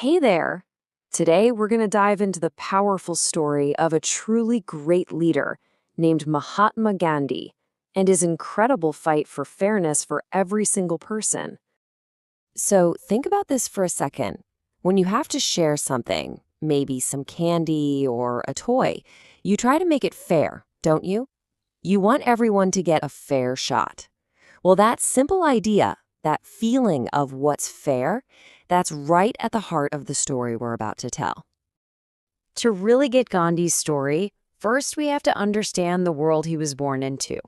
Hey there! Today we're going to dive into the powerful story of a truly great leader named Mahatma Gandhi and his incredible fight for fairness for every single person. So think about this for a second. When you have to share something, maybe some candy or a toy, you try to make it fair, don't you? You want everyone to get a fair shot. Well, that simple idea, that feeling of what's fair, that's right at the heart of the story we're about to tell. To really get Gandhi's story, first we have to understand the world he was born into.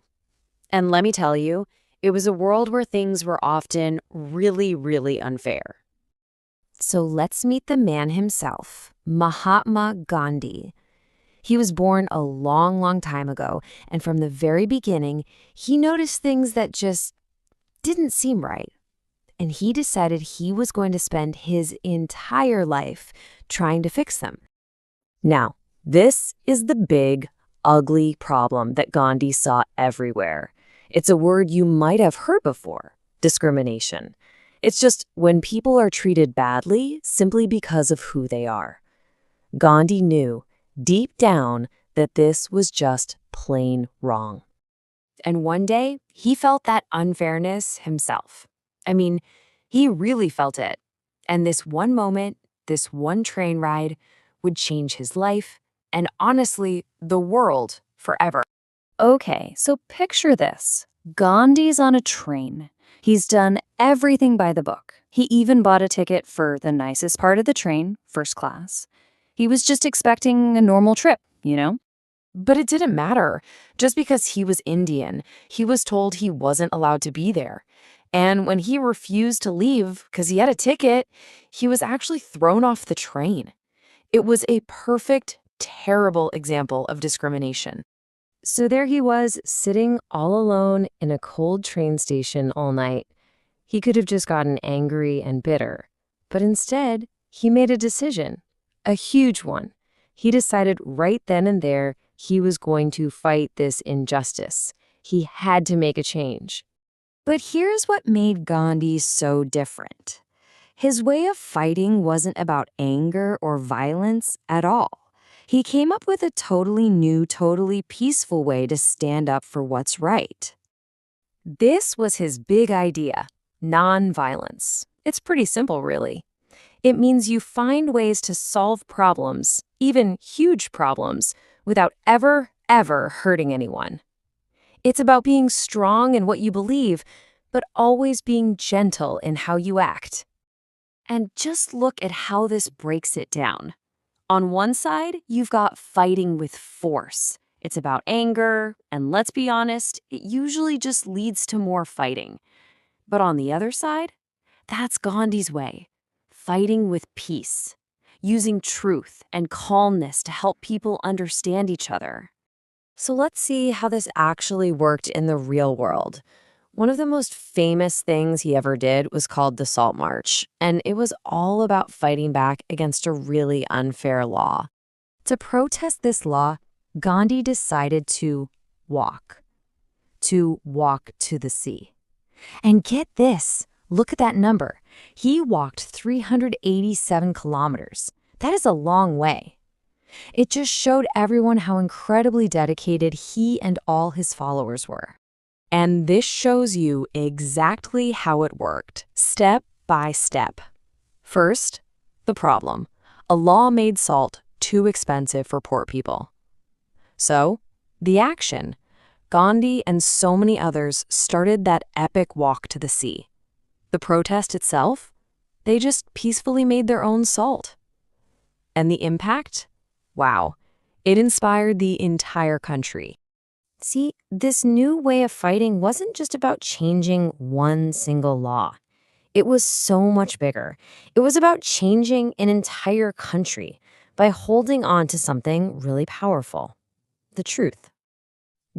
And let me tell you, it was a world where things were often really unfair. So let's meet the man himself, Mahatma Gandhi. He was born a long time ago, and from the very beginning, he noticed things that just didn't seem right. And he decided he was going to spend his entire life trying to fix them. Now, this is the big, ugly problem that Gandhi saw everywhere. It's a word you might have heard before: discrimination. It's just when people are treated badly simply because of who they are. Gandhi knew, deep down, that this was just plain wrong. And one day, he felt that unfairness himself. I mean, he really felt it. And this one moment, this one train ride, would change his life and, honestly, the world forever. Okay, so picture this. Gandhi's on a train. He's done everything by the book. He even bought a ticket for the nicest part of the train, first class. He was just expecting a normal trip, you know? But it didn't matter. Just because he was Indian, he was told he wasn't allowed to be there. And when he refused to leave because he had a ticket, he was actually thrown off the train. It was a perfect, terrible example of discrimination. So there he was, sitting all alone in a cold train station all night. He could have just gotten angry and bitter. But instead, he made a decision, a huge one. He decided right then and there he was going to fight this injustice. He had to make a change. But here's what made Gandhi so different. His way of fighting wasn't about anger or violence at all. He came up with a totally new, totally peaceful way to stand up for what's right. This was his big idea: nonviolence. It's pretty simple, really. It means you find ways to solve problems, even huge problems, without ever hurting anyone. It's about being strong in what you believe, but always being gentle in how you act. And just look at how this breaks it down. On one side, you've got fighting with force. It's about anger, and let's be honest, it usually just leads to more fighting. But on the other side, that's Gandhi's way: fighting with peace, using truth and calmness to help people understand each other. So let's see how this actually worked in the real world. One of the most famous things he ever did was called the Salt March, and it was all about fighting back against a really unfair law. To protest this law, Gandhi decided to walk to the sea. And get this, look at that number. He walked 387 kilometers. That is a long way. It just showed everyone how incredibly dedicated he and all his followers were. And this shows you exactly how it worked, step by step. First, the problem. A law made salt too expensive for poor people. So, the action. Gandhi and so many others started that epic walk to the sea. The protest itself? They just peacefully made their own salt. And the impact? Wow, it inspired the entire country. See, this new way of fighting wasn't just about changing one single law. It was so much bigger. It was about changing an entire country by holding on to something really powerful: the truth.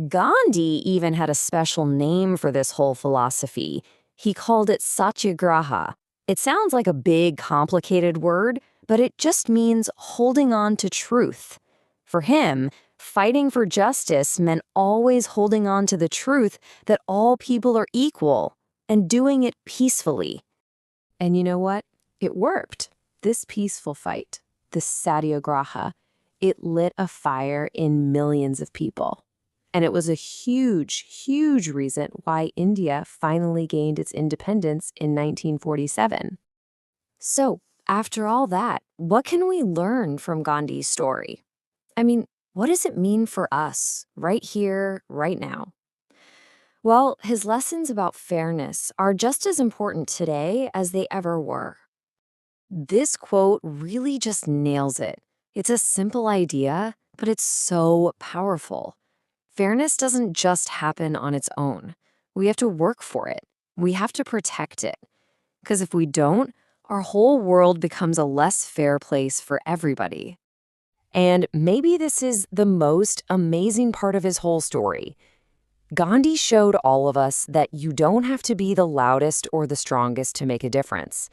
Gandhi even had a special name for this whole philosophy. He called it satyagraha. It sounds like a big, complicated word, but it just means holding on to truth. For him, fighting for justice meant always holding on to the truth that all people are equal and doing it peacefully. And you know what? It worked. this peaceful fight, this satyagraha, it lit a fire in millions of people. And it was a huge, huge reason why India finally gained its independence in 1947. So, after all that, what can we learn from Gandhi's story? I mean, what does it mean for us, right here, right now? Well, his lessons about fairness are just as important today as they ever were. This quote really just nails it. It's a simple idea, but it's so powerful. Fairness doesn't just happen on its own. We have to work for it. We have to protect it. Because if we don't, our whole world becomes a less fair place for everybody. And maybe this is the most amazing part of his whole story. Gandhi showed all of us that you don't have to be the loudest or the strongest to make a difference.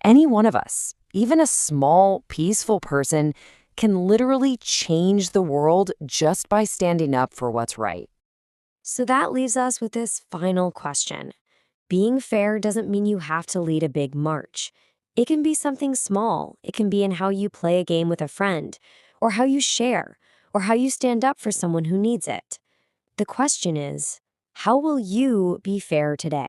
Any one of us, even a small, peaceful person, can literally change the world just by standing up for what's right. So that leaves us with this final question. Being fair doesn't mean you have to lead a big march. It can be something small. It can be in how you play a game with a friend, or how you share, or how you stand up for someone who needs it. The question is, how will you be fair today?